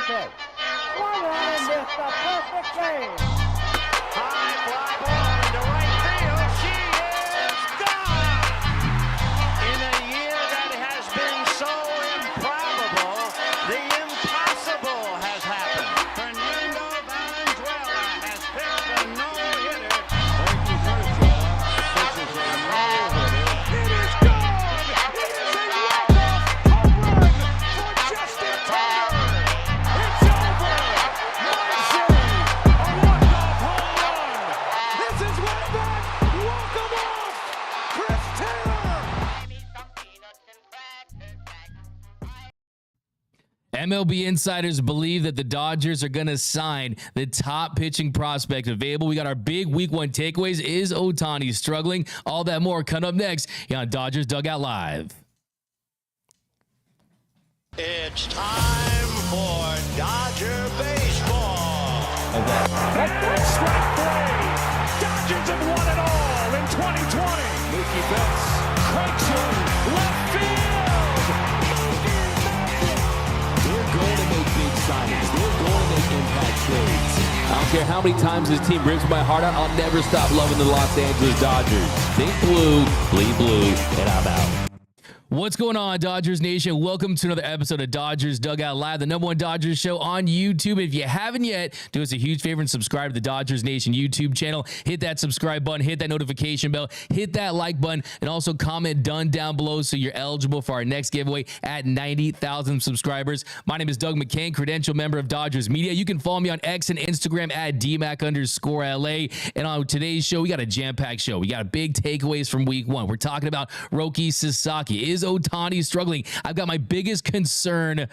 pitches. Swung on and missed a perfect game. High fly ball into right field. She is gone. In a year that has been so improbable, the impossible has happened. Fernando Valenzuela has pitched a no-hitter. It is gone. It is a walk-off home run for Justin Turner. It's over. Muncy, a walk-off home run. This is way back. Walk 'em off. Chris Taylor. MLB insiders believe that the Dodgers are going to sign the top pitching prospect available. We got our big week one takeaways. Is Ohtani struggling? All that more coming up next here on Dodgers Dugout Live. It's time for Dodger baseball. Strike three. Dodgers have won it all in 2020. Mookie Betts cranks one left field. They're going to make big signings. They're going to make impact trades. I don't care how many times this team rips my heart out. I'll never stop loving the Los Angeles Dodgers. Think blue, bleed blue, and I'm out. What's going on, Dodgers Nation? Welcome to another episode of Dodgers Dugout Live, the #1 Dodgers show on YouTube. If you haven't yet, do us a huge favor and subscribe to the Dodgers Nation YouTube channel. Hit that subscribe button, hit that notification bell, hit that like button, and also comment done down below so you're eligible for our next giveaway at 90,000 subscribers. My name is Doug McKain, credential member of Dodgers Media. You can follow me on X and Instagram at DMac_LA. And on today's show, we got a jam-packed show. We got big takeaways from week one. We're talking about Roki Sasaki. Is Otani struggling? I've got my biggest concern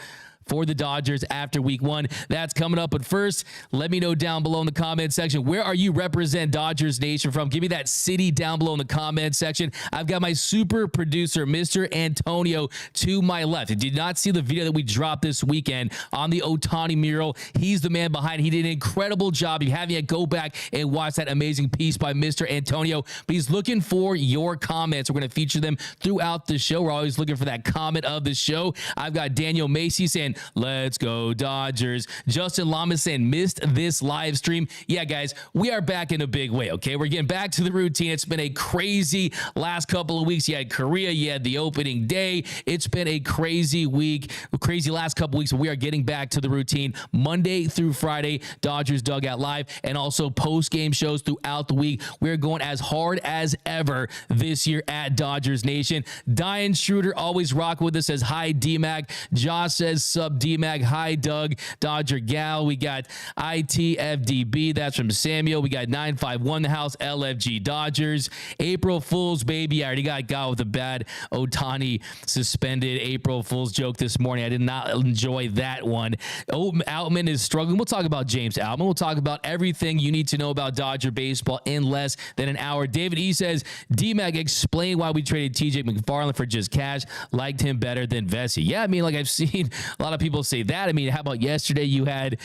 for the Dodgers after week one. That's coming up. But first, let me know down below in the comment section, where are you represent Dodgers Nation from? Give me that city down below in the comment section. I've got my super producer, Mr. Antonio, to my left. If you did not see the video that we dropped this weekend on the Otani mural, he's the man behind it. He did an incredible job. If you haven't yet, go back and watch that amazing piece by Mr. Antonio. But he's looking for your comments. We're going to feature them throughout the show. We're always looking for that comment of the show. I've got Daniel Macy saying, let's go Dodgers. Justin Lamas saying, missed this live stream. Yeah, guys, we are back in a big way, okay? We're getting back to the routine. It's been a crazy last couple of weeks. You had Korea, you had the opening day. It's been a crazy week, crazy last couple of weeks. We are getting back to the routine Monday through Friday, Dodgers Dugout Live, and also post-game shows throughout the week. We're going as hard as ever this year at Dodgers Nation. Diane Schroeder always rock with us, says, hi, D-Mac. Josh says, sub D-Mac. Hi, Doug. Dodger Gal. We got ITFDB. That's from Samuel. We got 951 the house. LFG Dodgers. April Fool's baby. I already got with a bad Ohtani suspended April Fool's joke this morning. I did not enjoy that one. Outman is struggling. We'll talk about James Outman. We'll talk about everything you need to know about Dodger baseball in less than an hour. David E says, D-Mac, explain why we traded TJ McFarland for just cash. Liked him better than Vesey. Yeah, I mean, like, I've seen a lot of people say that. I mean, how about yesterday you had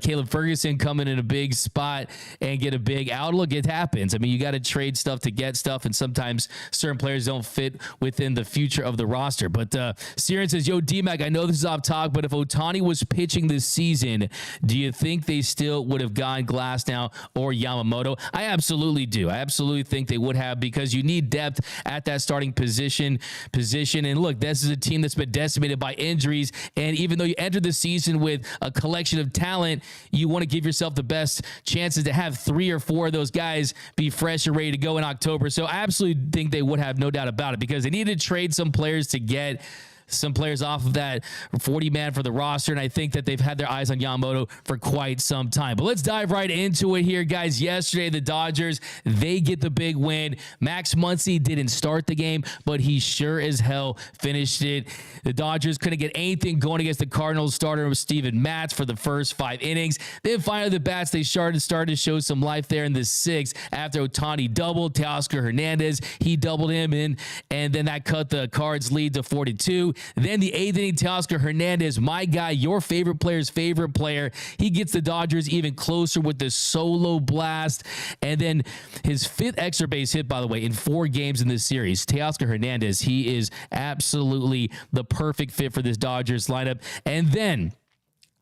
Caleb Ferguson come in a big spot and get a big outlook? It happens. I mean, you got to trade stuff to get stuff, and sometimes certain players don't fit within the future of the roster. But Siren says, yo, D-Mac, I know this is off talk, but if Ohtani was pitching this season, do you think they still would have gone Glasnow or Yamamoto? I absolutely do. I absolutely think they would have, because you need depth at that starting position. And look, this is a team that's been decimated by injuries. And even though you enter the season with a collection of talent, you want to give yourself the best chances to have 3 or 4 of those guys be fresh and ready to go in October. So I absolutely think they would have, no doubt about it, because they needed to trade some players to get some players off of that 40-man for the roster, and I think that they've had their eyes on Yamamoto for quite some time. But let's dive right into it here, guys. Yesterday, the Dodgers, they get the big win. Max Muny didn't start the game, but he sure as hell finished it. The Dodgers couldn't get anything going against the Cardinals starter with Steven Matz for the first 5 innings. Then finally, the bats, they started to show some life there in the 6th after Otani doubled. Teoscar Hernandez, he doubled him in, and then that cut the Cards' lead to 42. Then the 8th inning, Teoscar Hernandez, my guy, your favorite player's favorite player, he gets the Dodgers even closer with the solo blast. And then his 5th extra base hit, by the way, in 4 games in this series. Teoscar Hernandez, he is absolutely the perfect fit for this Dodgers lineup. And then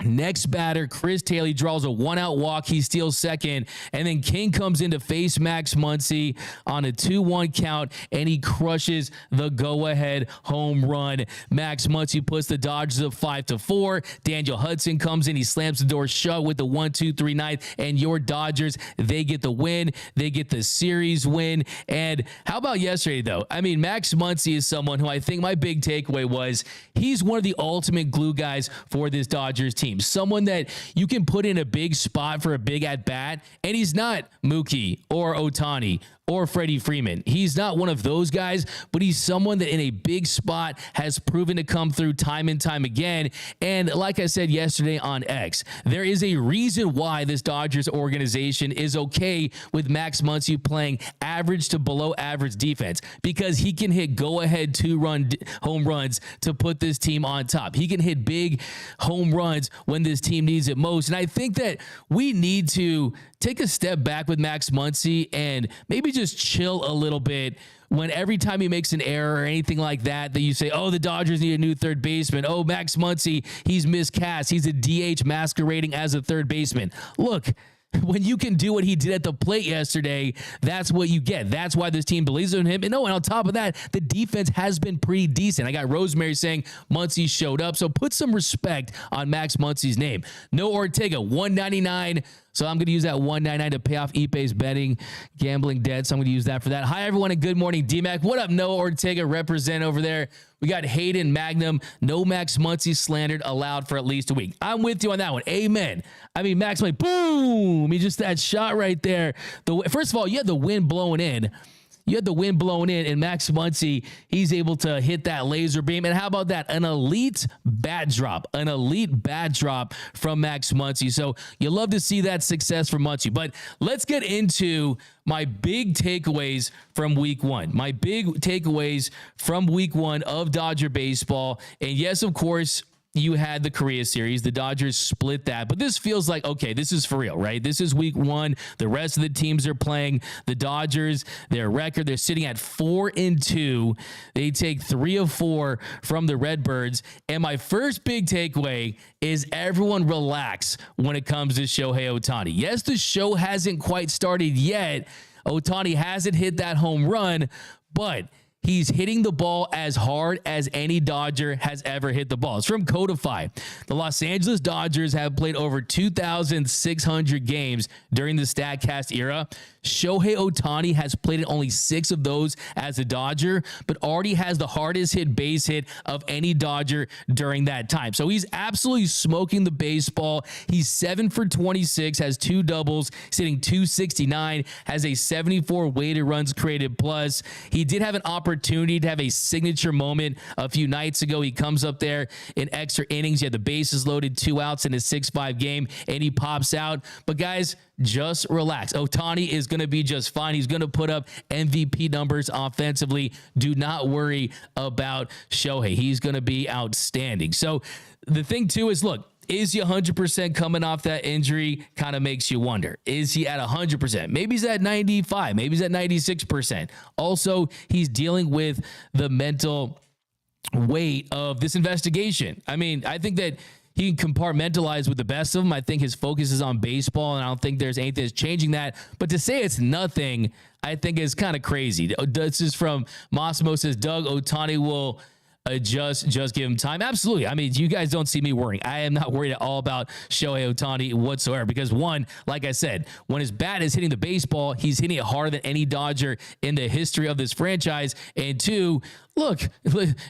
Next batter, Chris Taylor draws a 1-out walk. He steals second. And then King comes in to face Max Muny on a 2-1 count, and he crushes the go-ahead home run. Max Muny puts the Dodgers up 5-4. Daniel Hudson comes in. He slams the door shut with the 1-2-3 ninth. And your Dodgers, they get the win. They get the series win. And how about yesterday, though? I mean, Max Muny is someone who I think my big takeaway was he's one of the ultimate glue guys for this Dodgers team. Someone that you can put in a big spot for a big at bat, and he's not Mookie or Ohtani or Freddie Freeman. He's not one of those guys, but he's someone that in a big spot has proven to come through time and time again. And like I said yesterday on X, there is a reason why this Dodgers organization is okay with Max Muny playing average to below average defense, because he can hit go-ahead 2-run home runs to put this team on top. He can hit big home runs when this team needs it most. And I think that we need to take a step back with Max Muny and maybe just chill a little bit when every time he makes an error or anything like that you say, oh, the Dodgers need a new third baseman. Oh, Max Muny, he's miscast. He's a DH masquerading as a third baseman. Look, when you can do what he did at the plate yesterday, that's what you get. That's why this team believes in him. And on top of that, the defense has been pretty decent. I got Rosemary saying Muny showed up, so put some respect on Max Muncy's name. No Ortega, $199. So I'm going to use that $199 to pay off Ipe's betting gambling debt. So I'm going to use that for that. Hi, everyone, and good morning, D-Mac. What up, Noah Ortega? Represent over there. We got Hayden Magnum. No Max Muny slandered allowed for at least a week. I'm with you on that one. Amen. I mean, Max Muny, boom. He just that shot right there. First of all, you had the wind blowing in. And Max Muny, he's able to hit that laser beam. And how about that? An elite bat drop from Max Muny. So you love to see that success from Muny. But let's get into my big takeaways from week one. My big takeaways from week one of Dodger baseball. And yes, of course, you had the Korea series. The Dodgers split that, but this feels like, okay, this is for real, right? This is week one. The rest of the teams are playing. The Dodgers, their record, they're sitting at 4-2. They take 3 of 4 from the Redbirds. And my first big takeaway is everyone relax when it comes to Shohei Ohtani. Yes, the show hasn't quite started yet. Otani hasn't hit that home run, but he's hitting the ball as hard as any Dodger has ever hit the ball. It's from Codify. The Los Angeles Dodgers have played over 2,600 games during the StatCast era. Shohei Ohtani has played in only 6 of those as a Dodger, but already has the hardest hit base hit of any Dodger during that time. So he's absolutely smoking the baseball. He's 7 for 26, has 2 doubles, hitting .269, has a 74 weighted runs created plus. He did have an opportunity to have a signature moment a few nights ago. He comes up there in extra innings. He had the bases loaded, 2 outs in a 6-5 game, and he pops out. But guys, just relax. Ohtani is going to be just fine. He's going to put up MVP numbers offensively. Do not worry about Shohei. He's going to be outstanding. So the thing too is, look, is he 100% coming off that injury? Kind of makes you wonder. Is he at 100%? Maybe he's at 95. Maybe he's at 96%. Also, he's dealing with the mental weight of this investigation. I mean, I think that he can compartmentalize with the best of them. I think his focus is on baseball, and I don't think there's anything that's changing that. But to say it's nothing, I think is kind of crazy. This is from Massimo says, Doug, Ohtani will just give him time. Absolutely. I mean, you guys don't see me worrying. I am not worried at all about Shohei Ohtani whatsoever, because one, like I said, when his bat is hitting the baseball, he's hitting it harder than any Dodger in the history of this franchise. And two, look,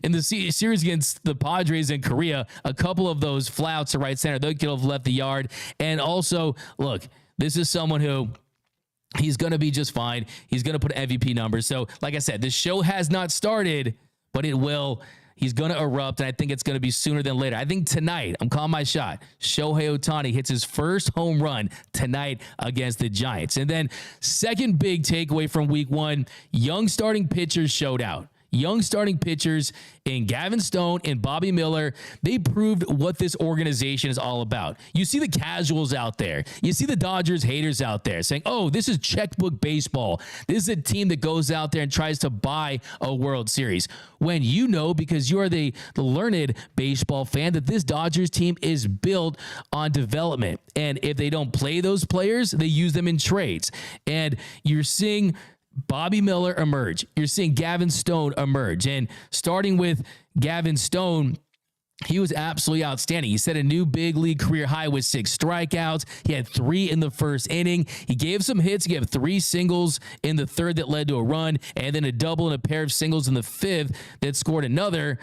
in the series against the Padres in Korea, a couple of those flouts to right center, they could have left the yard. And also, look, this is someone who, he's going to be just fine. He's going to put MVP numbers. So, like I said, the show has not started, but it will. He's going to erupt, and I think it's going to be sooner than later. I think tonight, I'm calling my shot, Shohei Ohtani hits his first home run tonight against the Giants. And then second big takeaway from week one, young starting pitchers showed out. young starting pitchers in Gavin Stone and Bobby Miller. They proved what this organization is all about. You see the casuals out there. You see the Dodgers haters out there saying, oh, this is checkbook baseball. This is a team that goes out there and tries to buy a World Series. When you know, because you are the learned baseball fan, that this Dodgers team is built on development. And if they don't play those players, they use them in trades. And you're seeing Bobby Miller emerge. You're seeing Gavin Stone emerge. And starting with Gavin Stone, he was absolutely outstanding. He set a new big league career high with 6 strikeouts. He had 3 in the first inning. He gave some hits. He gave 3 singles in the third that led to a run, and then a double and a pair of singles in the 5th that scored another.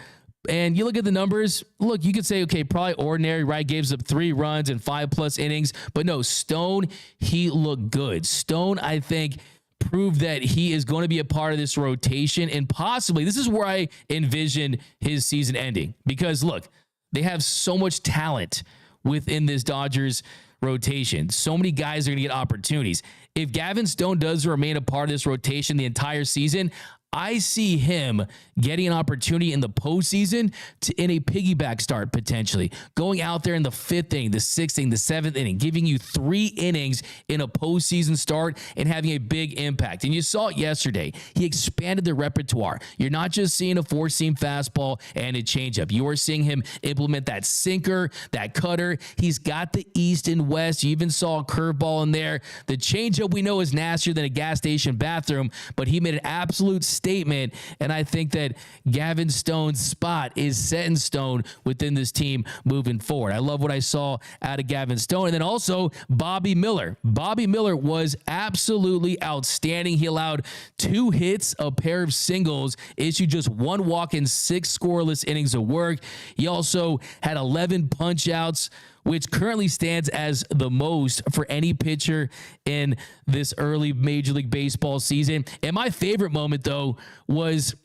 And you look at the numbers, look, you could say, okay, probably ordinary, right? Gives up 3 runs and 5+ innings. But no, Stone, he looked good. Stone, I think, proved that he is going to be a part of this rotation, and possibly this is where I envision his season ending, because look, they have so much talent within this Dodgers rotation. So many guys are going to get opportunities. If Gavin Stone does remain a part of this rotation the entire season, I see him getting an opportunity in the postseason in a piggyback start, potentially going out there in the 5th inning, the 6th inning, the 7th inning, giving you 3 innings in a postseason start and having a big impact. And you saw it yesterday. He expanded the repertoire. You're not just seeing a 4-seam fastball and a changeup. You are seeing him implement that sinker, that cutter. He's got the east and west. You even saw a curveball in there. The changeup we know is nastier than a gas station bathroom, but he made an absolute statement, and I think that Gavin Stone's spot is set in stone within this team moving forward. I love what I saw out of Gavin Stone. And then also Bobby Miller. Bobby Miller was absolutely outstanding. He allowed 2 hits, a pair of singles, issued just 1 walk in 6 scoreless innings of work. He also had 11 punch outs, which currently stands as the most for any pitcher in this early Major League Baseball season. And my favorite moment, though, was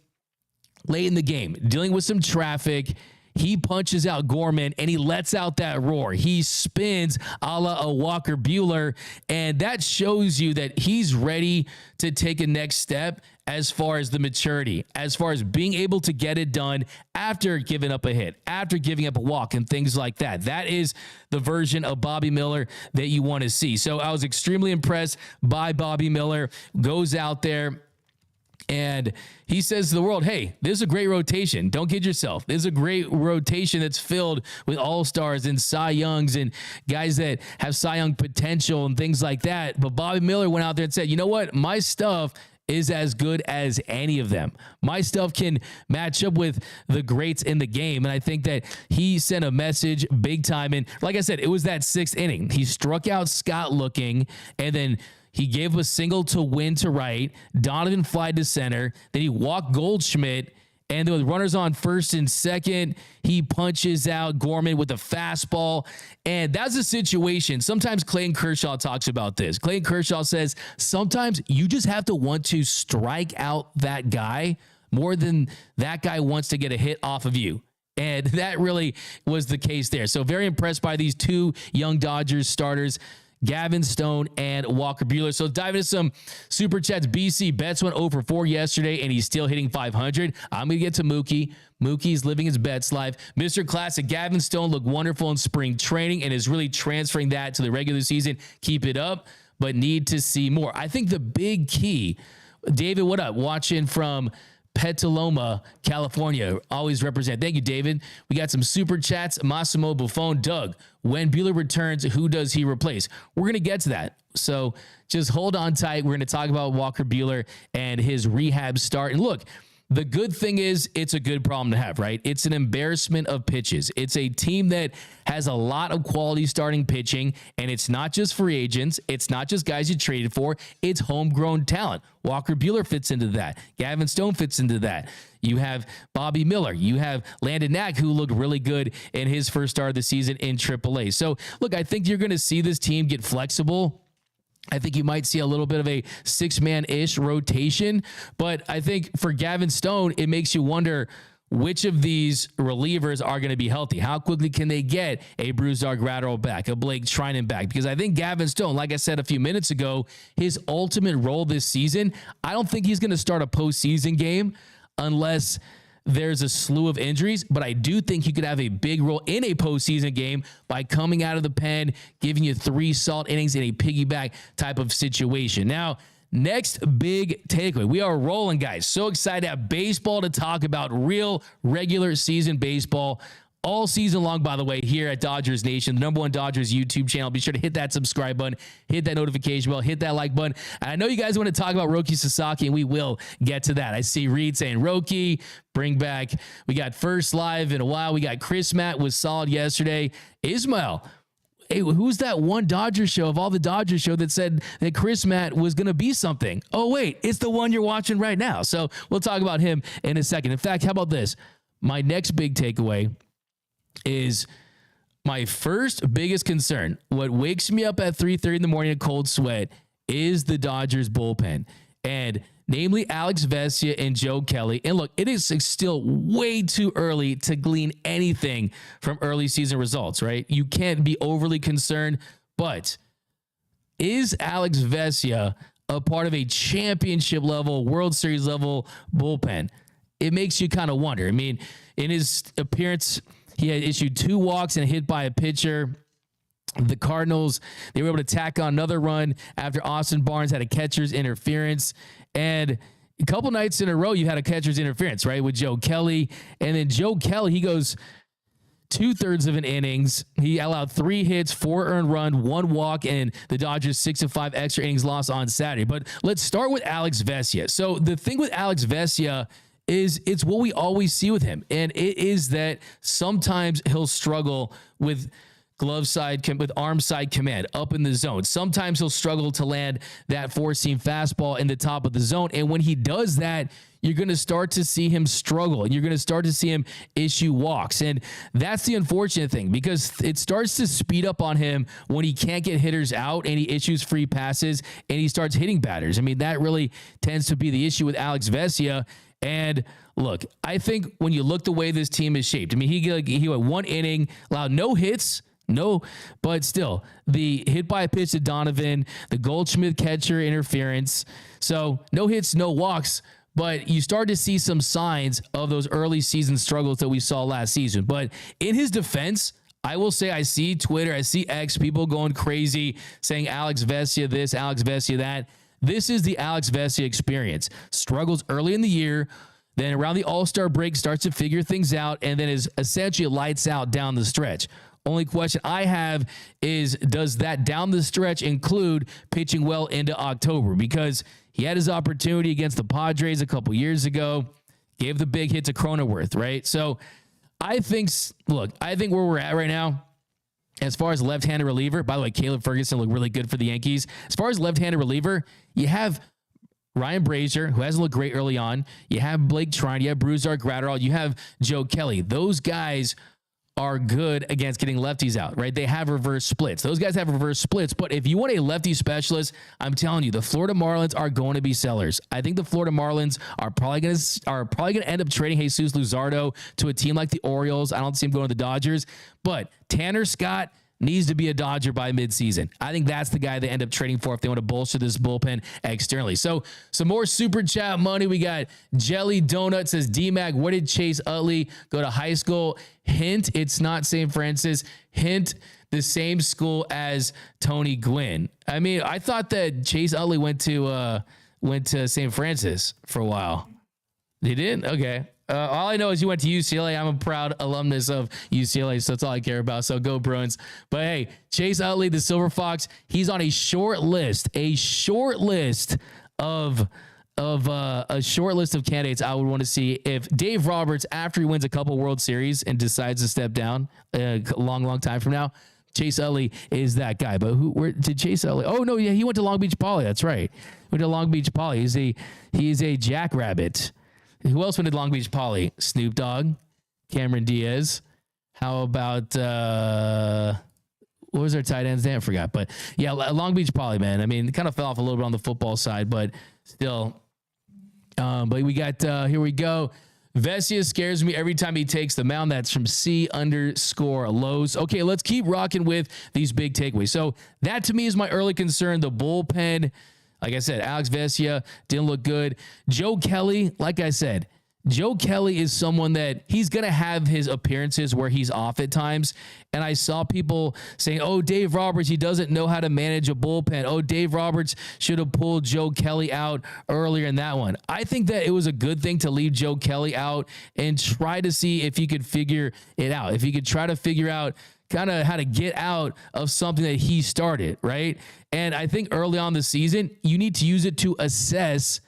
late in the game, dealing with some traffic. He punches out Gorman and he lets out that roar. He spins a la a Walker Buehler, and that shows you that he's ready to take a next step as far as the maturity, as far as being able to get it done after giving up a hit, after giving up a walk and things like that. That is the version of Bobby Miller that you want to see. So I was extremely impressed by Bobby Miller. Goes out there and he says to the world, hey, this is a great rotation. Don't kid yourself. This is a great rotation that's filled with all-stars and Cy Youngs and guys that have Cy Young potential and things like that. But Bobby Miller went out there and said, you know what? My stuff is as good as any of them. My stuff can match up with the greats in the game. And I think that he sent a message big time. And like I said, it was that 6th inning. He struck out Scott Looking, and then he gave a single to Wynn to right. Donovan flied to center. Then he walked Goldschmidt. And with runners on first and second, he punches out Gorman with a fastball. And that's a situation. Sometimes Clayton Kershaw talks about this. Clayton Kershaw says, sometimes you just have to want to strike out that guy more than that guy wants to get a hit off of you. And that really was the case there. So very impressed by these 2 young Dodgers starters, Gavin Stone and Walker Buehler. So dive into some super chats. BC Betts went 0 for 4 yesterday, and he's still hitting 500. I'm going to get to Mookie. Mookie's living his Betts life. Mr. Classic, Gavin Stone looked wonderful in spring training and is really transferring that to the regular season. Keep it up, but need to see more. I think the big key, David, what up? Watching from Petaluma, California. Always represent. Thank you, David. We got some super chats. Massimo Buffon. Doug, when Buehler returns, who does he replace? We're going to get to that. So just hold on tight. We're going to talk about Walker Buehler and his rehab start. And look, the good thing is it's a good problem to have, right? It's an embarrassment of pitches. It's a team that has a lot of quality starting pitching, and it's not just free agents. It's not just guys you traded for. It's homegrown talent. Walker Buehler fits into that. Gavin Stone fits into that. You have Bobby Miller. You have Landon Knack, who looked really good in his first start of the season in AAA. So, look, I think you're going to see this team get flexible. I think you might see a little bit of a 6-man-ish rotation, but I think for Gavin Stone, it makes you wonder which of these relievers are going to be healthy. How quickly can they get a Brusdar Graterol back, a Blake Treinen back? Because I think Gavin Stone, like I said a few minutes ago, his ultimate role this season, I don't think he's going to start a postseason game. unless there's a slew of injuries, but I do think he could have a big role in a postseason game by coming out of the pen, giving you 3 solid innings in a piggyback type of situation. Now, next big takeaway. We are rolling, guys. So excited to have baseball to talk about, real regular season baseball all season long, by the way, here at Dodgers Nation, the #1 Dodgers YouTube channel. Be sure to hit that subscribe button, hit that notification bell, hit that like button. And I know you guys want to talk about Roki Sasaki, and we will get to that. I see Reed saying, Roki, bring back. We got first live in a while. We got Chris Matt was solid yesterday. Ismail, hey, who's that one Dodgers show of all the Dodgers show that said that Chris Matt was going to be something? Oh, wait, it's the one you're watching right now. So we'll talk about him in a second. In fact, how about this? My next big takeaway is my first biggest concern. What wakes me up at 3:30 in the morning in cold sweat is the Dodgers bullpen, and namely Alex Vesia and Joe Kelly. And look, it is still way too early to glean anything from early season results, right? You can't be overly concerned, but is Alex Vesia a part of a championship level, World Series level bullpen? It makes you kind of wonder. I mean, in his appearance, he had issued 2 walks and hit by a pitcher. The Cardinals, they were able to tack on another run after Austin Barnes had a catcher's interference. And a couple nights in a row, you had a catcher's interference, right, with Joe Kelly. And then Joe Kelly, he goes 2/3 of an innings. He allowed 3 hits, 4 earned run, 1 walk, and the Dodgers 6-5 extra innings lost on Saturday. But let's start with Alex Vesia. So the thing with Alex Vesia is it's what we always see with him. And it is that sometimes he'll struggle with glove side, with arm side command up in the zone. Sometimes he'll struggle to land that 4-seam fastball in the top of the zone. And when he does that, you're going to start to see him struggle, and you're going to start to see him issue walks. And that's the unfortunate thing, because it starts to speed up on him when he can't get hitters out and he issues free passes and he starts hitting batters. I mean, that really tends to be the issue with Alex Vesia. And look, I think when you look the way this team is shaped, I mean, he went 1 inning, allowed no hits, but still, the hit by a pitch to Donovan, the Goldschmidt catcher interference. So no hits, no walks, but you start to see some signs of those early season struggles that we saw last season. But in his defense, I will say I see Twitter, I see X, people going crazy saying Alex Vesia this, Alex Vesia that. This is the Alex Vesia experience. Struggles early in the year, then around the All-Star break starts to figure things out, and then is essentially lights out down the stretch. Only question I have is, does that down the stretch include pitching well into October? Because he had his opportunity against the Padres a couple years ago, gave the big hit to Cronenworth, right? So I think where we're at right now, as far as left-handed reliever, by the way, Caleb Ferguson looked really good for the Yankees. As far as left-handed reliever, you have Ryan Brazier, who hasn't looked great early on. You have Blake Trine. You have Brusdar Graterol. You have Joe Kelly. Those guys are good against getting lefties out, right? They have reverse splits. Those guys have reverse splits. But if you want a lefty specialist, I'm telling you, the Florida Marlins are going to be sellers. I think the Florida Marlins are probably going to end up trading Jesus Luzardo to a team like the Orioles. I don't see him going to the Dodgers. But Tanner Scott needs to be a Dodger by midseason. I think that's the guy they end up trading for if they want to bolster this bullpen externally. So some more super chat money. We got Jelly Donut says, D-Mac, where did Chase Utley go to high school? Hint, it's not St. Francis. Hint, the same school as Tony Gwynn. I mean, I thought that Chase Utley went to St. Francis for a while. They did? Okay. All I know is you went to UCLA. I'm a proud alumnus of UCLA, so that's all I care about. So go Bruins. But hey, Chase Utley, the Silver Fox, he's on a short list of candidates I would want to see if Dave Roberts, after he wins a couple World Series and decides to step down a long time from now. Chase Utley is that guy. But where did Chase Utley? Oh no, yeah, he went to Long Beach Poly. That's right. Went to Long Beach Poly. He's a jackrabbit. Who else went to Long Beach Poly? Snoop Dogg, Cameron Diaz. How about what was our tight ends name? I forgot. But yeah, Long Beach Poly, man. I mean, it kind of fell off a little bit on the football side, but still. But we got here we go. Vesia scares me every time he takes the mound. That's from C_Lowe's. Okay, let's keep rocking with these big takeaways. So that to me is my early concern. The bullpen. Like I said, Alex Vesia didn't look good. Joe Kelly, like I said, Joe Kelly is someone that he's going to have his appearances where he's off at times. And I saw people saying, oh, Dave Roberts, he doesn't know how to manage a bullpen. Oh, Dave Roberts should have pulled Joe Kelly out earlier in that one. I think that it was a good thing to leave Joe Kelly out and try to see if he could figure it out. If he could try to figure out kind of how to get out of something that he started, right? And I think early on the season, you need to use it to assess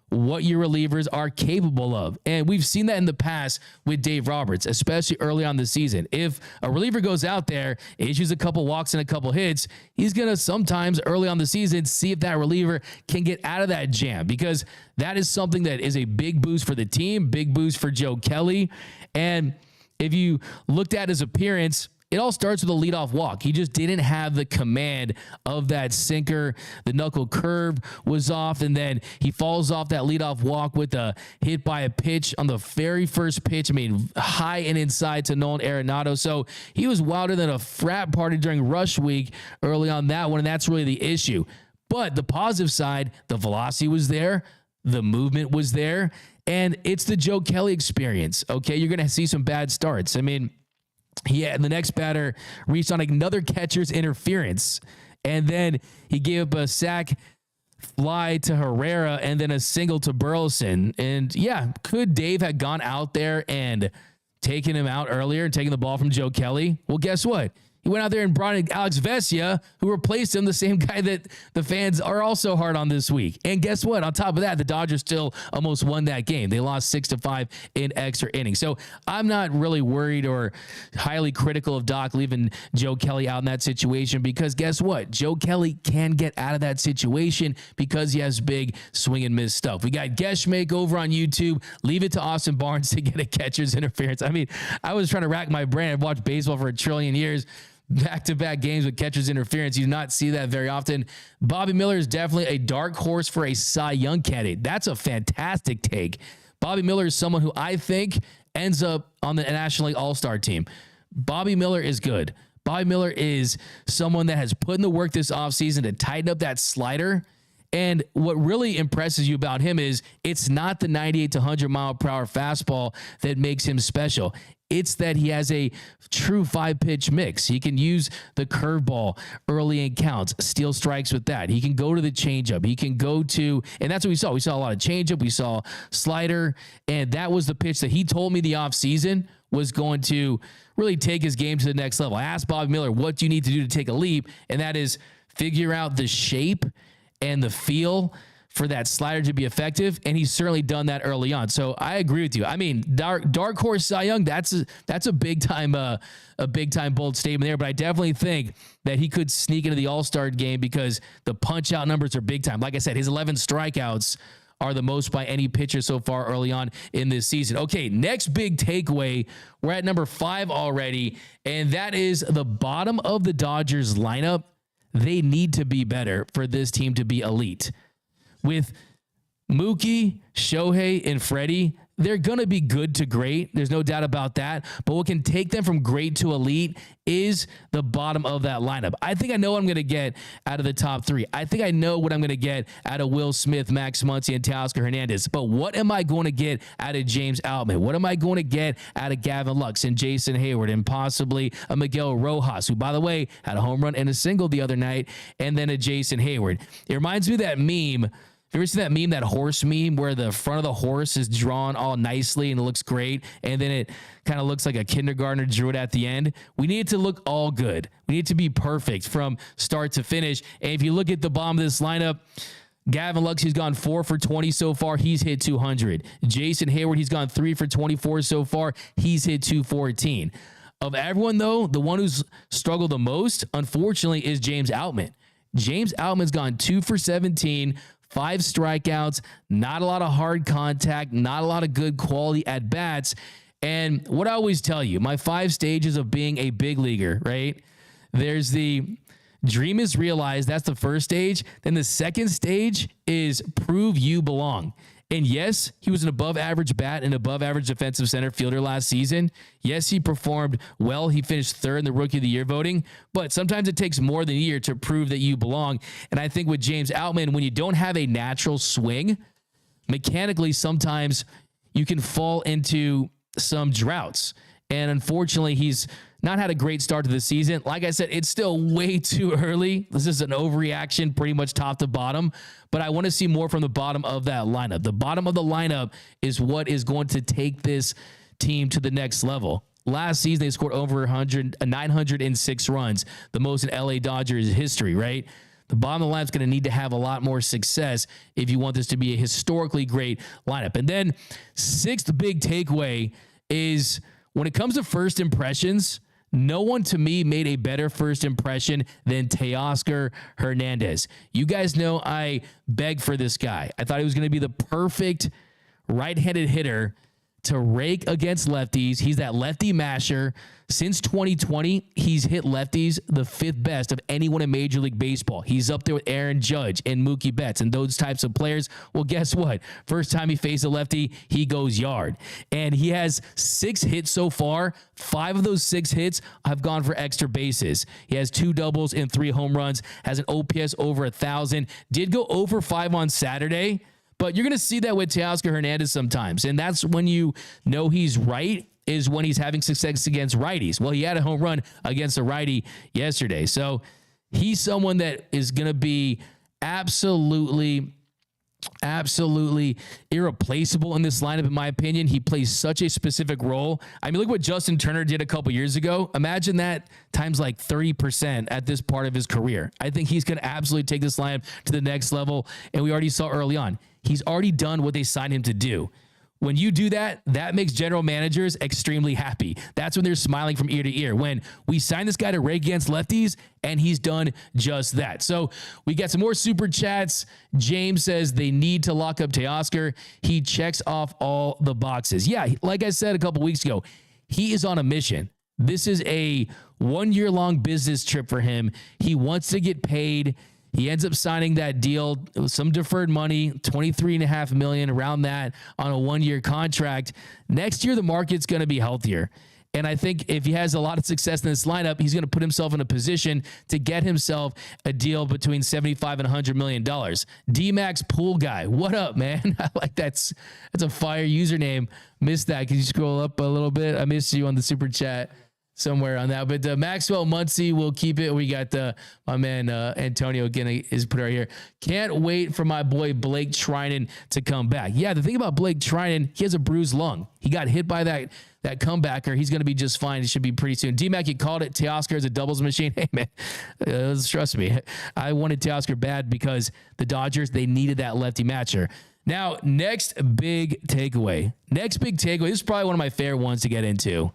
what your relievers are capable of. And we've seen that in the past with Dave Roberts, especially early on the season. If a reliever goes out there, issues a couple walks and a couple hits, he's going to sometimes early on the season see if that reliever can get out of that jam, because that is something that is a big boost for the team, big boost for Joe Kelly. And if you looked at his appearance, it all starts with a leadoff walk. He just didn't have the command of that sinker. The knuckle curve was off, and then he falls off that leadoff walk with a hit by a pitch on the very first pitch. I mean, high and inside to Nolan Arenado. So he was wilder than a frat party during rush week early on that one, and that's really the issue. But the positive side, the velocity was there, the movement was there, and it's the Joe Kelly experience. Okay, you're going to see some bad starts. I mean, the next batter reached on another catcher's interference, and then he gave up a sac fly to Herrera and then a single to Burleson. And yeah, could Dave have gone out there and taken him out earlier and taken the ball from Joe Kelly? Well, guess what? He went out there and brought in Alex Vesia, who replaced him, the same guy that the fans are also hard on this week. And guess what? On top of that, the Dodgers still almost won that game. They lost 6-5 in extra innings. So I'm not really worried or highly critical of Doc leaving Joe Kelly out in that situation, because guess what? Joe Kelly can get out of that situation because he has big swing and miss stuff. We got Geshmake over on YouTube. Leave it to Austin Barnes to get a catcher's interference. I mean, I was trying to rack my brain. I've watched baseball for a trillion years. Back-to-back games with catcher's interference. You do not see that very often. Bobby Miller is definitely a dark horse for a Cy Young candidate. That's a fantastic take. Bobby Miller is someone who I think ends up on the National League All-Star team. Bobby Miller is good. Bobby Miller is someone that has put in the work this offseason to tighten up that slider. And what really impresses you about him is it's not the 98 to 100 mile per hour fastball that makes him special. It's that he has a true 5-pitch mix. He can use the curveball early in counts, steal strikes with that. He can go to the changeup. He can go to, and that's what we saw. We saw a lot of changeup. We saw slider, and that was the pitch that he told me the offseason was going to really take his game to the next level. I asked Bobby Miller, what do you need to do to take a leap? And that is figure out the shape and the feel for that slider to be effective, and he's certainly done that early on. So I agree with you. I mean, dark horse Cy Young, that's a big time bold statement there. But I definitely think that he could sneak into the All-Star game because the punch out numbers are big time. Like I said, his 11 strikeouts are the most by any pitcher so far early on in this season. Okay, next big takeaway. We're at number 5 already, and that is the bottom of the Dodgers lineup. They need to be better for this team to be elite. With Mookie, Shohei, and Freddie, they're going to be good to great. There's no doubt about that. But what can take them from great to elite is the bottom of that lineup. I think I know what I'm going to get out of the top 3. I think I know what I'm going to get out of Will Smith, Max Muny, and Teoscar Hernandez. But what am I going to get out of James Outman? What am I going to get out of Gavin Lux and Jason Hayward and possibly a Miguel Rojas, who, by the way, had a home run and a single the other night, and then a Jason Hayward? It reminds me of that meme. You ever see that meme, that horse meme, where the front of the horse is drawn all nicely and it looks great, and then it kind of looks like a kindergartner drew it at the end? We need it to look all good. We need it to be perfect from start to finish. And if you look at the bottom of this lineup, Gavin Lux, he's gone 4 for 20 so far. He's hit 200. Jason Hayward, he's gone 3 for 24 so far. He's hit 214. Of everyone, though, the one who's struggled the most, unfortunately, is James Outman. James Outman's gone 2 for 17, 5 strikeouts, not a lot of hard contact, not a lot of good quality at bats. And what I always tell you, my 5 stages of being a big leaguer, right? There's the dream is realized. That's the first stage. Then the second stage is prove you belong. And yes, he was an above average bat and above average defensive center fielder last season. Yes, he performed well. He finished 3rd in the Rookie of the Year voting, but sometimes it takes more than a year to prove that you belong. And I think with James Outman, when you don't have a natural swing, mechanically, sometimes you can fall into some droughts. And unfortunately, he's not had a great start to the season. Like I said, it's still way too early. This is an overreaction pretty much top to bottom, but I want to see more from the bottom of that lineup. The bottom of the lineup is what is going to take this team to the next level. Last season, they scored over 906 runs, the most in LA Dodgers history, right? The bottom of the lineup is going to need to have a lot more success if you want this to be a historically great lineup. And then sixth big takeaway is when it comes to first impressions, no one to me made a better first impression than Teoscar Hernandez. You guys know I begged for this guy. I thought he was going to be the perfect right-handed hitter to rake against lefties. He's that lefty masher. Since 2020, he's hit lefties the fifth best of anyone in Major League Baseball. He's up there with Aaron Judge and Mookie Betts and those types of players. Well, guess what? First time he faced a lefty, he goes yard. And he has 6 hits so far. 5 of those 6 hits have gone for extra bases. He has 2 doubles and 3 home runs, has an OPS over 1,000. Did go over 5 on Saturday, but you're going to see that with Teoscar Hernandez sometimes. And that's when you know he's right, is when he's having success against righties. Well, he had a home run against a righty yesterday. So he's someone that is going to be absolutely irreplaceable in this lineup, in my opinion. He plays such a specific role. I mean, look what Justin Turner did a couple years ago. Imagine that times like 30% at this part of his career. I think he's going to absolutely take this lineup to the next level. And we already saw early on, he's already done what they signed him to do. When you do that, that makes general managers extremely happy. That's when they're smiling from ear to ear. When we signed this guy to rake against lefties, and he's done just that. So we got some more super chats. James says they need to lock up Teoscar. He checks off all the boxes. Yeah, like I said a couple weeks ago, he is on a mission. This is a 1-year-long business trip for him. He wants to get paid. He ends up signing that deal, some deferred money, $23.5 million, around that, on a 1-year contract. Next year, the market's going to be healthier. And I think if he has a lot of success in this lineup, he's going to put himself in a position to get himself a deal between $75 and $100 million. D-Max Pool Guy, what up, man? I like that's a fire username. Missed that. Can you scroll up a little bit? I missed you on the super chat somewhere on that. But Maxwell Muncy will keep it. We got my man Antonio again is put right here. Can't wait for my boy Blake Trinan to come back. Yeah, the thing about Blake Trinan, he has a bruised lung. He got hit by that comebacker. He's going to be just fine. He should be pretty soon. D-Mac, you called it. Teoscar is a doubles machine. Hey, man, trust me. I wanted Teoscar bad because the Dodgers, they needed that lefty matcher. Now, next big takeaway. This is probably one of my favorite ones to get into,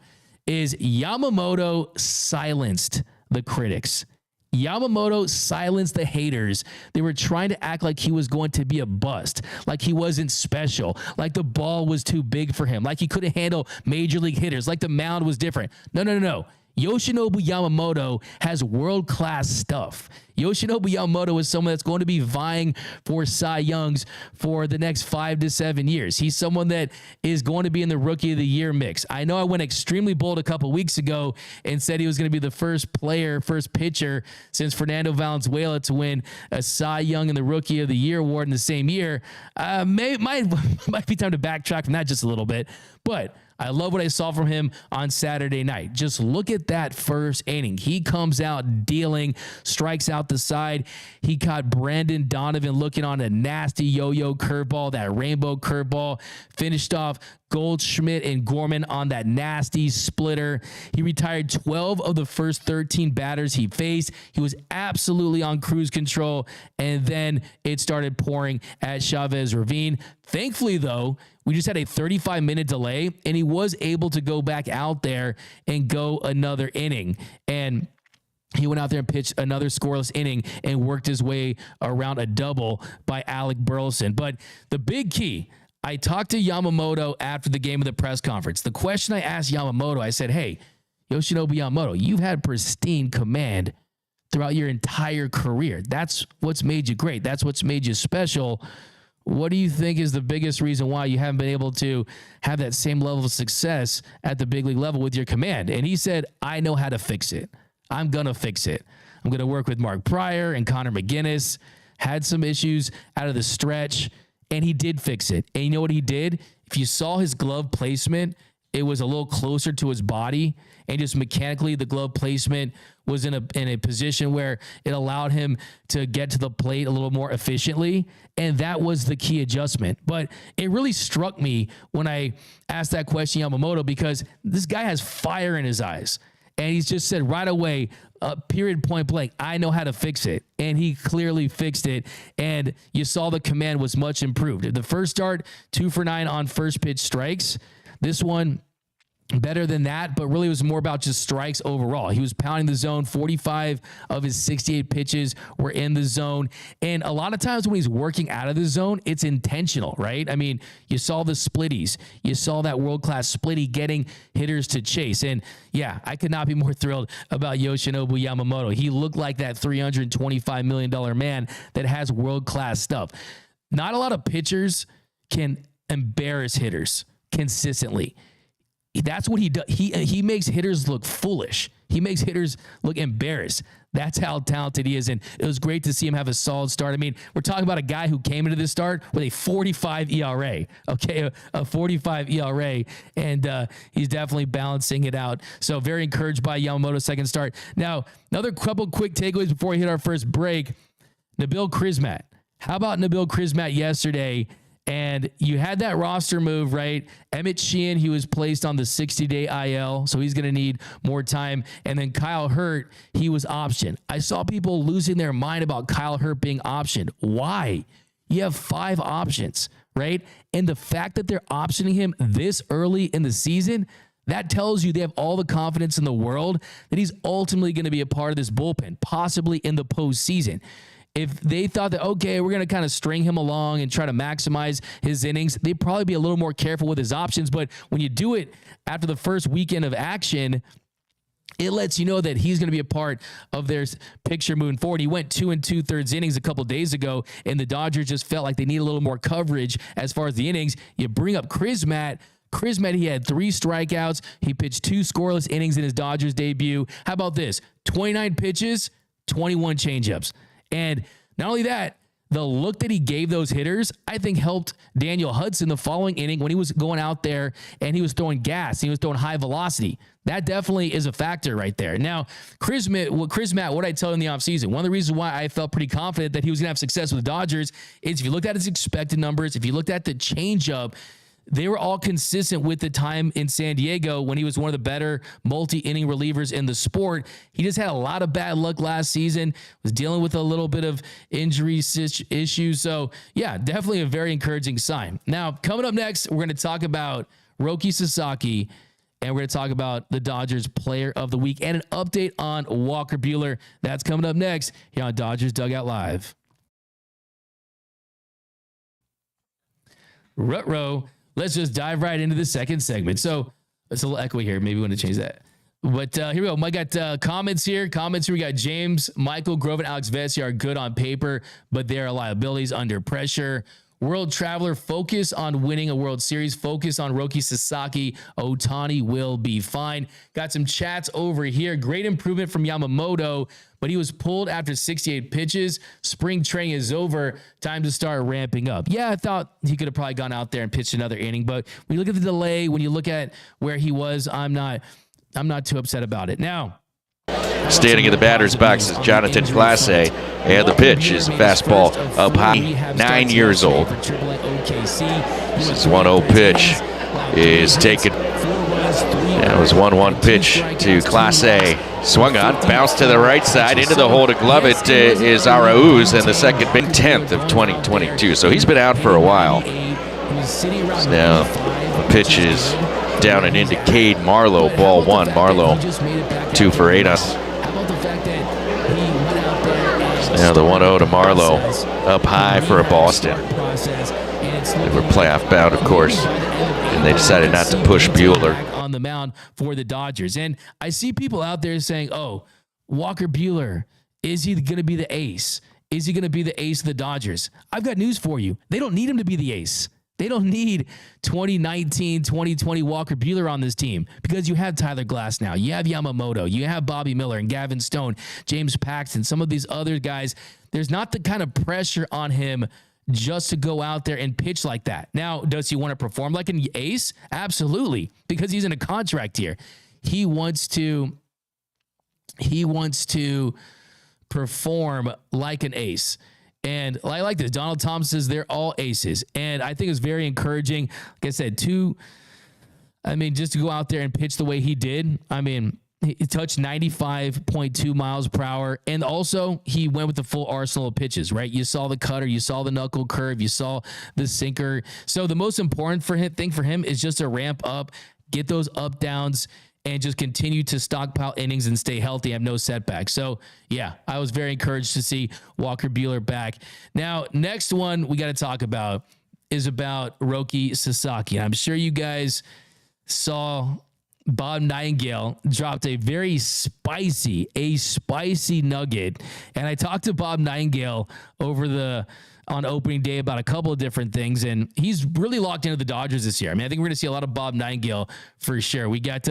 is Yamamoto silenced the critics. Yamamoto silenced the haters. They were trying to act like he was going to be a bust, like he wasn't special, like the ball was too big for him, like he couldn't handle major league hitters, like the mound was different. No. Yoshinobu Yamamoto has world-class stuff. Yoshinobu Yamamoto is someone that's going to be vying for Cy Youngs for the next 5 to 7 years. He's someone that is going to be in the Rookie of the Year mix. I know I went extremely bold a couple weeks ago and said he was going to be the first pitcher since Fernando Valenzuela to win a Cy Young and the Rookie of the Year award in the same year. Might be time to backtrack from that just a little bit, but I love what I saw from him on Saturday night. Just look at that first inning. He comes out dealing, strikes out the side. He caught Brandon Donovan looking on a nasty yo-yo curveball, that rainbow curveball. Finished off Goldschmidt and Gorman on that nasty splitter. He retired 12 of the first 13 batters he faced. He was absolutely on cruise control, and then it started pouring at Chavez Ravine. Thankfully, though, we just had a 35-minute delay, and he was able to go back out there and go another inning. And he went out there and pitched another scoreless inning and worked his way around a double by Alec Burleson. But the big key, I talked to Yamamoto after the game of the press conference. The question I asked Yamamoto, I said, hey, Yoshinobu Yamamoto, you've had pristine command throughout your entire career. That's what's made you great. That's what's made you special. What do you think is the biggest reason why you haven't been able to have that same level of success at the big league level with your command? And he said, I know how to fix it. I'm going to fix it. I'm going to work with Mark Pryor and Connor McGinnis. Had some issues out of the stretch, and he did fix it. And you know what he did? if you saw his glove placement, it was a little closer to his body, and just mechanically the glove placement was in a position where it allowed him to get to the plate a little more efficiently, and that was the key adjustment. But it really struck me when I asked that question, Yamamoto, because this guy has fire in his eyes, and he's just said right away, period, point blank, I know how to fix it. And he clearly fixed it. And you saw the command was much improved. The first start, 2 for 9 on first pitch strikes. This one, better than that, but really it was more about just strikes overall. He was pounding the zone. 45 of his 68 pitches were in the zone. And a lot of times when he's working out of the zone, it's intentional, right? I mean, you saw the splitties. You saw that world-class splitty getting hitters to chase. And yeah, I could not be more thrilled about Yoshinobu Yamamoto. He looked like that $325 million man that has world-class stuff. Not a lot of pitchers can embarrass hitters consistently. That's what he does. He makes hitters look foolish. He makes hitters look embarrassed. That's how talented he is. And it was great to see him have a solid start. I mean, we're talking about a guy who came into this start with a 45 ERA, okay, a 45 ERA, and he's definitely balancing it out. So very encouraged by Yamamoto's second start. Now, another couple quick takeaways before we hit our first break. Nabil Crismatt. How about Nabil Crismatt yesterday? And you had that roster move, right? Emmett Sheehan, he was placed on the 60-day IL, so he's going to need more time. And then Kyle Hurt, he was optioned. I saw people losing their mind about Kyle Hurt being optioned. Why? You have 5 options, right? And the fact that they're optioning him this early in the season, that tells you they have all the confidence in the world that he's ultimately going to be a part of this bullpen, possibly in the postseason. If they thought that, okay, we're going to kind of string him along and try to maximize his innings, they'd probably be a little more careful with his options. But when you do it after the first weekend of action, it lets you know that he's going to be a part of their picture moving forward. He went 2 2/3 innings a couple days ago, and the Dodgers just felt like they need a little more coverage as far as the innings. You bring up Crismatt. He had 3 strikeouts. He pitched 2 scoreless innings in his Dodgers debut. How about this? 29 pitches, 21 changeups. And not only that, the look that he gave those hitters, I think helped Daniel Hudson the following inning when he was going out there and he was throwing gas. He was throwing high velocity. That definitely is a factor right there. Now, Crismatt, what I tell you in the offseason, one of the reasons why I felt pretty confident that he was going to have success with the Dodgers is if you looked at his expected numbers, if you looked at the changeup, they were all consistent with the time in San Diego when he was one of the better multi-inning relievers in the sport. He just had a lot of bad luck last season, was dealing with a little bit of injury issues. So, yeah, definitely a very encouraging sign. Now, coming up next, we're going to talk about Roki Sasaki, and we're going to talk about the Dodgers Player of the Week and an update on Walker Buehler. That's coming up next here on Dodgers Dugout Live. Ruh-roh. Let's just dive right into the second segment. So it's a little echoey here. Maybe we want to change that. But here we go. I got comments here. We got James, Michael, Grove, and Alex Vessi are good on paper, but they are liabilities under pressure. World Traveler, focus on winning a World Series. Focus on Roki Sasaki. Otani will be fine. Got some chats over here. Great improvement from Yamamoto, but he was pulled after 68 pitches. Spring training is over. Time to start ramping up. Yeah, I thought he could have probably gone out there and pitched another inning, but when you look at the delay, when you look at where he was, I'm not too upset about it. Now, standing in the batter's box is Jonathan Clase, and the pitch is a fastball up high, 9 years old. This 1-0 pitch is taken. That was 1-1 pitch to Clase. Swung on, bounced to the right side, into the hole to glove it is Arauz, and the second big 10th of 2022. So he's been out for a while. Now the pitch is down and into Cade Marlowe, ball 1. Marlowe 2 for 8 us. Now the 1-0 to Marlowe, up high for a Boston. They were playoff bound, of course, and they decided not to push Buehler on the mound for the Dodgers. And I see people out there saying, "Oh, Walker Buehler, is he going to be the ace? Is he going to be the ace of the Dodgers?" I've got news for you. They don't need him to be the ace. They don't need 2019, 2020 Walker Buehler on this team because you have Tyler Glass now. You have Yamamoto. You have Bobby Miller and Gavin Stone, James Paxton, some of these other guys. There's not the kind of pressure on him just to go out there and pitch like that. Now, does he want to perform like an ace? Absolutely, because he's in a contract here. He wants to perform like an ace. And I like this. Donald Thompson says they're all aces. And I think it's very encouraging. Like I said, just to go out there and pitch the way he did. I mean, he touched 95.2 miles per hour. And also, he went with the full arsenal of pitches, right? You saw the cutter, you saw the knuckle curve, you saw the sinker. So the most important thing for him is just to ramp up, get those up downs, and just continue to stockpile innings and stay healthy, have no setbacks. So, yeah, I was very encouraged to see Walker Buehler back. Now, next one we got to talk about is about Roki Sasaki. I'm sure you guys saw Bob Nightingale dropped a very spicy nugget. And I talked to Bob Nightingale on opening day about a couple of different things, and he's really locked into the Dodgers this year. I mean, I think we're going to see a lot of Bob Nightingale for sure. We got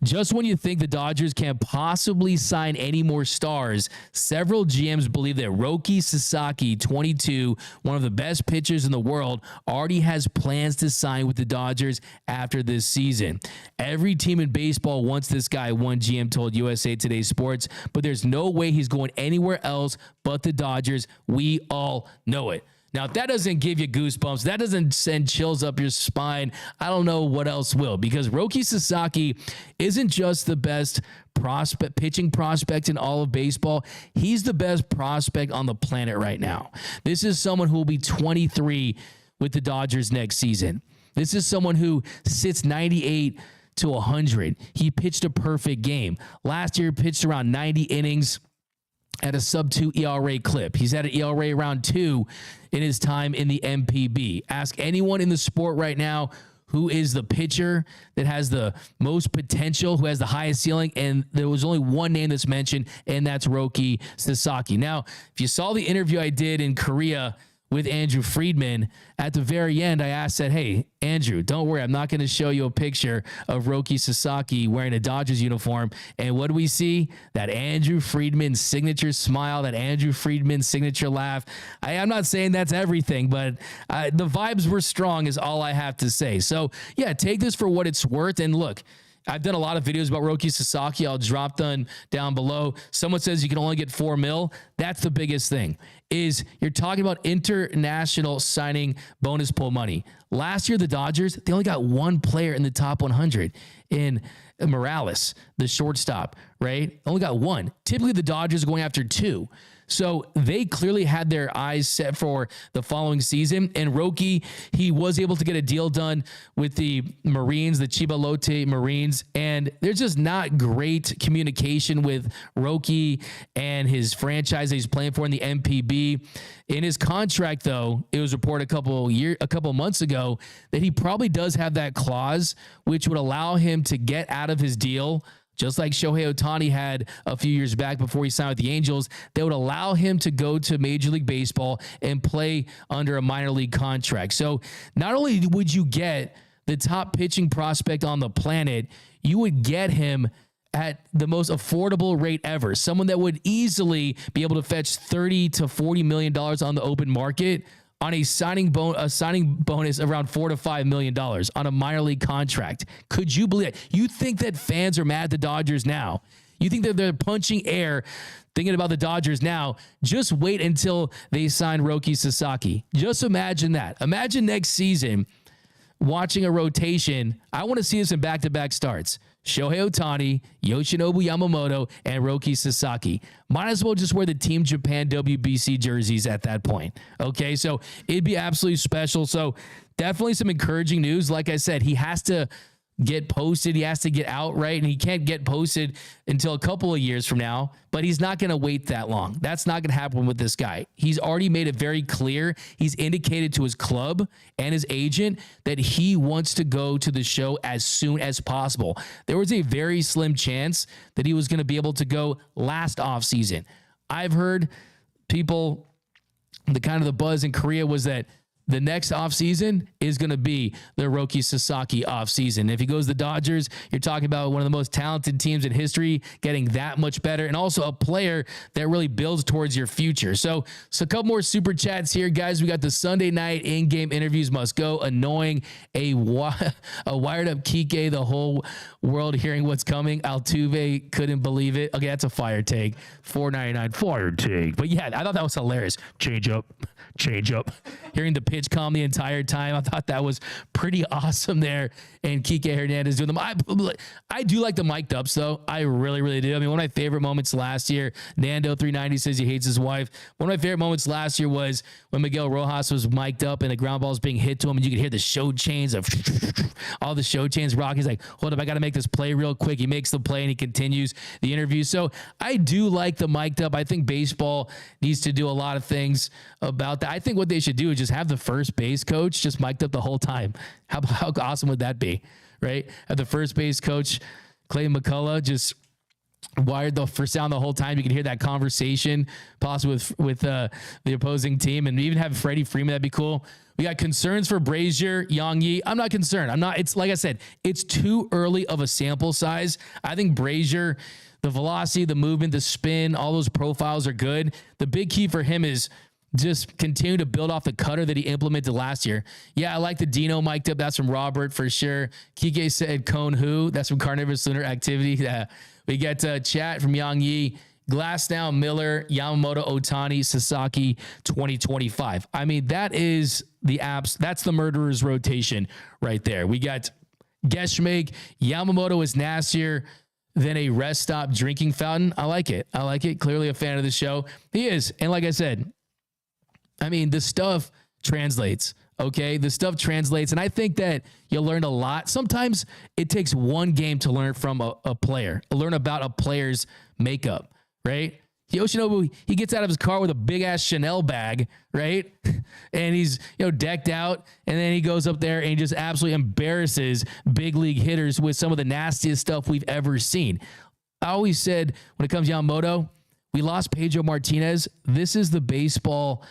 just when you think the Dodgers can't possibly sign any more stars, several GMs believe that Roki Sasaki, 22, one of the best pitchers in the world, already has plans to sign with the Dodgers after this season. Every team in baseball wants this guy, one GM told USA Today Sports, but there's no way he's going anywhere else but the Dodgers. We all know it. Now, if that doesn't give you goosebumps, that doesn't send chills up your spine, I don't know what else will, because Roki Sasaki isn't just the best pitching prospect in all of baseball. He's the best prospect on the planet right now. This is someone who will be 23 with the Dodgers next season. This is someone who sits 98 to 100. He pitched a perfect game. Last year, pitched around 90 innings at a sub-2 ERA clip. He's at an ERA around 2 in his time in the MPB. Ask anyone in the sport right now who is the pitcher that has the most potential, who has the highest ceiling, and there was only one name that's mentioned, and that's Roki Sasaki. Now, if you saw the interview I did in Korea with Andrew Friedman, at the very end, I asked that, hey, Andrew, don't worry, I'm not going to show you a picture of Roki Sasaki wearing a Dodgers uniform. And what do we see? That Andrew Friedman signature smile, that Andrew Friedman signature laugh. I'm not saying that's everything, but the vibes were strong is all I have to say. So, yeah, take this for what it's worth. And look, I've done a lot of videos about Roki Sasaki. I'll drop them down below. Someone says you can only get $4 million. That's the biggest thing, is you're talking about international signing bonus pool money. Last year, the Dodgers, they only got one player in the top 100 in Morales, the shortstop, right? Only got one. Typically, the Dodgers are going after 2. So they clearly had their eyes set for the following season. And Roki, he was able to get a deal done with the Marines, the Chibalote Marines. And there's just not great communication with Roki and his franchise that he's playing for in the MPB. In his contract, though, it was reported a couple months ago that he probably does have that clause, which would allow him to get out of his deal, just like Shohei Ohtani had a few years back before he signed with the Angels. That would allow him to go to Major League Baseball and play under a minor league contract. So not only would you get the top pitching prospect on the planet, you would get him at the most affordable rate ever. Someone that would easily be able to fetch $30 to $40 million on the open market on a signing bonus around $4 to $5 million on a minor league contract. Could you believe it? You think that fans are mad at the Dodgers now? You think that they're punching air thinking about the Dodgers now? Just wait until they sign Roki Sasaki. Just imagine that. Imagine next season watching a rotation. I want to see this in back-to-back starts. Shohei Ohtani, Yoshinobu Yamamoto, and Roki Sasaki. Might as well just wear the Team Japan WBC jerseys at that point. Okay, so it'd be absolutely special. So definitely some encouraging news. Like I said, he has to get posted. He has to get out, right? And he can't get posted until a couple of years from now, but he's not going to wait that long. That's not going to happen with this guy. He's already made it very clear. He's indicated to his club and his agent that he wants to go to the show as soon as possible. There was a very slim chance that he was going to be able to go last offseason. I've heard people, the buzz in Korea was that the next offseason is going to be the Roki Sasaki offseason. If he goes to the Dodgers, you're talking about one of the most talented teams in history getting that much better, and also a player that really builds towards your future. So a couple more super chats here, guys. We got the Sunday night in-game interviews must go. Annoying. A wired up Kike, the whole world hearing what's coming. Altuve couldn't believe it. Okay, that's a fire take. $4.99 fire take. But yeah, I thought that was hilarious. Change up. Hearing the pitch calm the entire time, I thought that was pretty awesome there. And Kike Hernandez doing them. I do like the mic'd ups though. I really, really do. I mean, one of my favorite moments last year, Nando390 says he hates his wife. One of my favorite moments last year was when Miguel Rojas was mic'd up and the ground ball was being hit to him, and you could hear the show chains of all the show chains. Rocky's like, hold up, I got to make this play real quick. He makes the play and he continues the interview. So I do like the mic'd up. I think baseball needs to do a lot of things about that. I think what they should do is just have the first base coach just mic'd up the whole time. How awesome would that be, right? Have the first base coach, Clay McCullough, just wired for sound the whole time. You can hear that conversation possibly with the opposing team, and even have Freddie Freeman. That'd be cool. We got concerns for Brazier, Yang Yi. I'm not concerned. It's like I said, it's too early of a sample size. I think Brazier, the velocity, the movement, the spin, all those profiles are good. The big key for him is just continue to build off the cutter that he implemented last year. Yeah, I like the Dino mic'd up. That's from Robert for sure. Kike said Cone Who. That's from Carnivorous Lunar Activity. Yeah. We get chat from Yang Yi. Glassdown, Miller, Yamamoto, Otani, Sasaki, 2025. I mean, that is the apps. That's the murderer's rotation right there. We got Geshmake. Yamamoto is nastier than a rest stop drinking fountain. I like it. Clearly a fan of the show. He is. And like I said, I mean, the stuff translates. Okay, the stuff translates, and I think that you learned a lot. Sometimes it takes one game to learn from a player, learn about a player's makeup, right? Yoshinobu, he gets out of his car with a big ass Chanel bag, right? And he's, decked out, and then he goes up there and he just absolutely embarrasses big league hitters with some of the nastiest stuff we've ever seen. I always said when it comes to Yamamoto, we lost Pedro Martinez. This is the baseball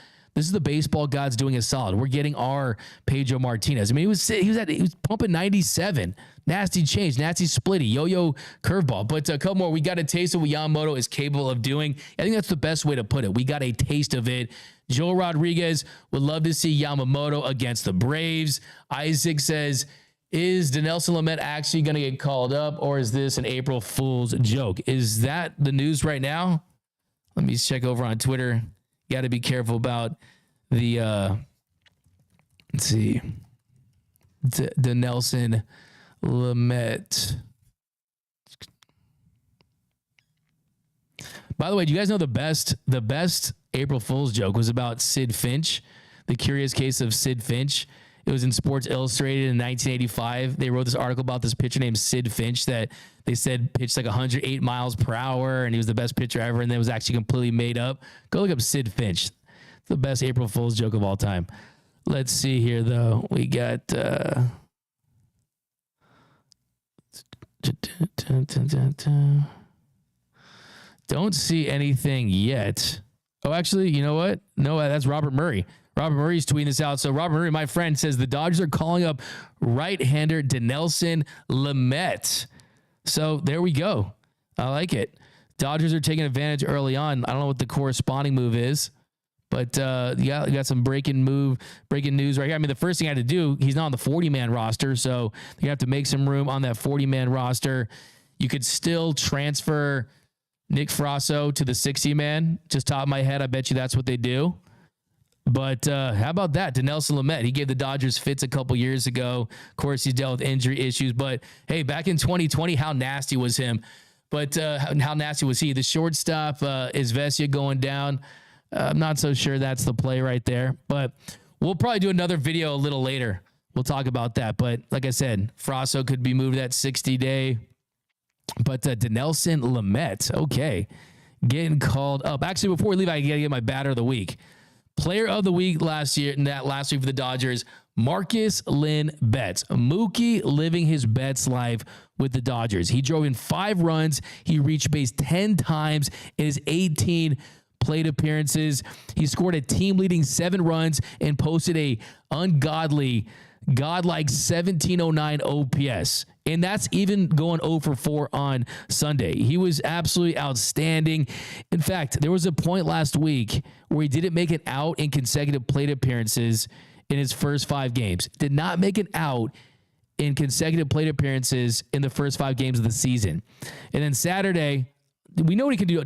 gods doing a solid. We're getting our Pedro Martinez. I mean, he was pumping 97. Nasty change, nasty splitty, yo-yo curveball. But a couple more. We got a taste of what Yamamoto is capable of doing. I think that's the best way to put it. We got a taste of it. Joel Rodriguez would love to see Yamamoto against the Braves. Isaac says, is Dinelson Lamet actually going to get called up, or is this an April Fool's joke? Is that the news right now? Let me check over on Twitter. You got to be careful about the, let's see, Dinelson Lamet. By the way, do you guys know the best April Fool's joke was about Sid Finch, the curious case of Sid Finch? It was in Sports Illustrated in 1985. They wrote this article about this pitcher named Sid Finch that they said pitched like 108 miles per hour, and he was the best pitcher ever, and then was actually completely made up. Go look up Sid Finch. It's the best April Fool's joke of all time. Let's see here, though. We got... Don't see anything yet. Oh, actually, you know what? No, that's Robert Murray. Robert Murray's tweeting this out. So Robert Murray, my friend, says the Dodgers are calling up right-hander Dinelson Lamet. So there we go. I like it. Dodgers are taking advantage early on. I don't know what the corresponding move is, but you got some breaking news right here. I mean, the first thing I had to do, he's not on the 40-man roster, so you have to make some room on that 40-man roster. You could still transfer Nick Frasso to the 60-man. Just top of my head, I bet you that's what they do. But how about that? Dinelson Lamet, he gave the Dodgers fits a couple years ago. Of course, he's dealt with injury issues. But, hey, back in 2020, how nasty was him? But how nasty was he? The shortstop, is Vesia going down? I'm not so sure that's the play right there. But we'll probably do another video a little later. We'll talk about that. But like I said, Frasso could be moved that 60-day. But Dinelson Lamet, okay, getting called up. Actually, before we leave, I got to get my batter of the week. Player of the week last week for the Dodgers, Marcus Lynn Betts. Mookie living his Betts life with the Dodgers. He drove in 5 runs. He reached base 10 times in his 18 plate appearances. He scored a team-leading 7 runs and posted a ungodly, godlike 1709 OPS. And that's even going 0 for 4 on Sunday. He was absolutely outstanding. In fact, there was a point last week where he didn't make it out in consecutive plate appearances in his first 5 games. Did not make it out in consecutive plate appearances in the first 5 games of the season. And then Saturday, we know what he can do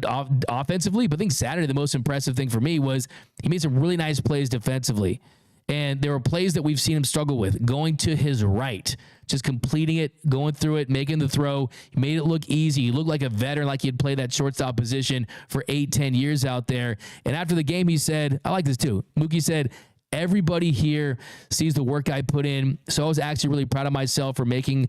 offensively, but I think Saturday, the most impressive thing for me was he made some really nice plays defensively. And there were plays that we've seen him struggle with, going to his right, just completing it, going through it, making the throw. He made it look easy. He looked like a veteran, like he had played that shortstop position for 8-10 years out there. And after the game, he said, I like this too. Mookie said, everybody here sees the work I put in. So I was actually really proud of myself for making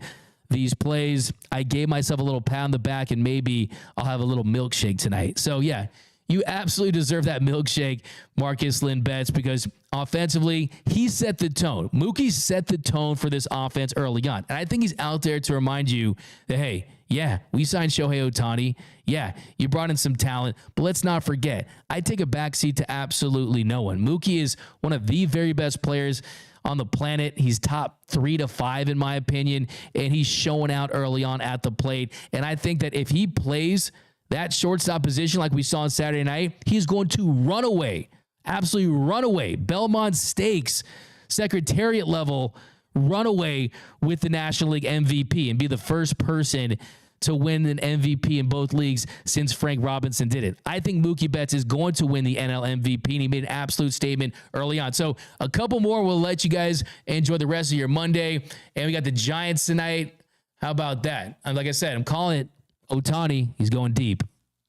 these plays. I gave myself a little pat on the back, and maybe I'll have a little milkshake tonight. So yeah, you absolutely deserve that milkshake, Marcus Lynn Betts, because offensively, he set the tone. Mookie set the tone for this offense early on. And I think he's out there to remind you that, hey, yeah, we signed Shohei Ohtani. Yeah, you brought in some talent, but let's not forget, I take a backseat to absolutely no one. Mookie is one of the very best players on the planet. He's top 3 to 5 in my opinion, and he's showing out early on at the plate. And I think that if he plays that shortstop position like we saw on Saturday night, he's going to run away, absolutely run away. Belmont Stakes, Secretariat level run away with the National League MVP and be the first person to win an MVP in both leagues since Frank Robinson did it. I think Mookie Betts is going to win the NL MVP, and he made an absolute statement early on. So a couple more. We'll let you guys enjoy the rest of your Monday. And we got the Giants tonight. How about that? And like I said, I'm calling it Otani. He's going deep.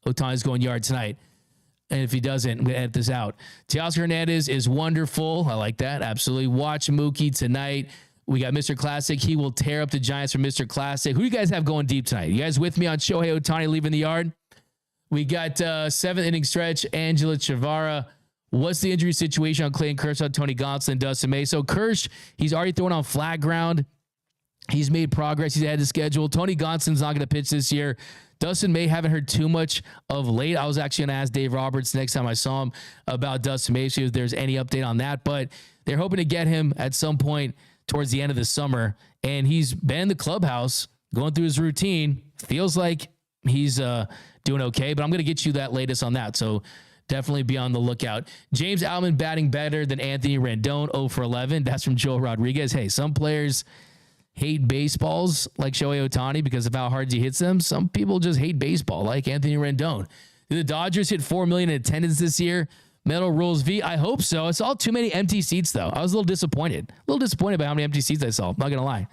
Otani's going yard tonight. And if he doesn't, I'm going to edit this out. Teoscar Hernandez is wonderful. I like that. Absolutely. Watch Mookie tonight. We got Mr. Classic. He will tear up the Giants for Mr. Classic. Who do you guys have going deep tonight? You guys with me on Shohei Ohtani leaving the yard? We got 7th inning stretch, Angela Chavara. What's the injury situation on Clayton Kershaw, Tony Gonsolin, Dustin May? So Kersh, he's already thrown on flat ground. He's made progress. He's ahead of schedule. Tony Gonsolin's not going to pitch this year. Dustin May, haven't heard too much of late. I was actually going to ask Dave Roberts next time I saw him about Dustin May, see if there's any update on that. But they're hoping to get him at some point towards the end of the summer. And he's been in the clubhouse going through his routine. Feels like he's doing okay. But I'm going to get you that latest on that. So definitely be on the lookout. James Outman batting better than Anthony Rendon, 0 for 11. That's from Joel Rodriguez. Hey, some players hate baseballs like Shohei Ohtani because of how hard he hits them. Some people just hate baseball like Anthony Rendon. Did the Dodgers hit 4 million in attendance this year? Metal Rules V, I hope so. I saw too many empty seats, though. I was a little disappointed. by how many empty seats I saw. I'm not going to lie.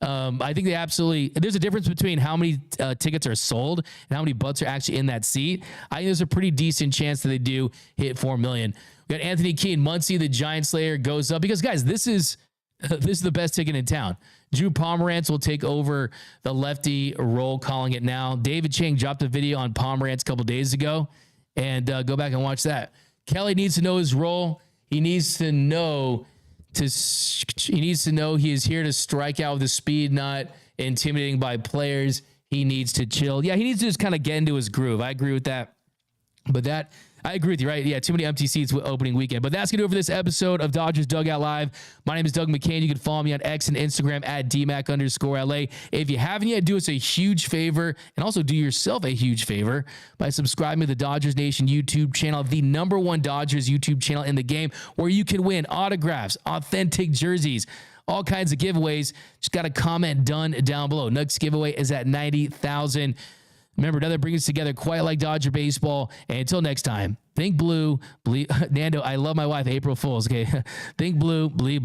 I think they absolutely, there's a difference between how many tickets are sold and how many butts are actually in that seat. I think there's a pretty decent chance that they do hit 4 million. We got Anthony Keane, Muncie, the Giant Slayer goes up because, guys, this is the best ticket in town. Drew Pomerantz will take over the lefty role, calling it now. David Chang dropped a video on Pomerantz a couple days ago, and go back and watch that. Kelly needs to know his role. He needs to know he is here to strike out with the speed, not intimidating by players. He needs to chill. Yeah, he needs to just kind of get into his groove. I agree with that. But I agree with you, right? Yeah, too many empty seats with opening weekend. But that's going to do it for this episode of Dodgers Dugout Live. My name is Doug McKain. You can follow me on X and Instagram at DMAC_LA. If you haven't yet, do us a huge favor, and also do yourself a huge favor by subscribing to the Dodgers Nation YouTube channel, the #1 Dodgers YouTube channel in the game, where you can win autographs, authentic jerseys, all kinds of giveaways. Just got a comment done down below. Next giveaway is at 90,000. Remember, another brings us together quite like Dodger baseball. And until next time, think blue, bleed. Nando, I love my wife, April Fools. Okay, think blue, bleed.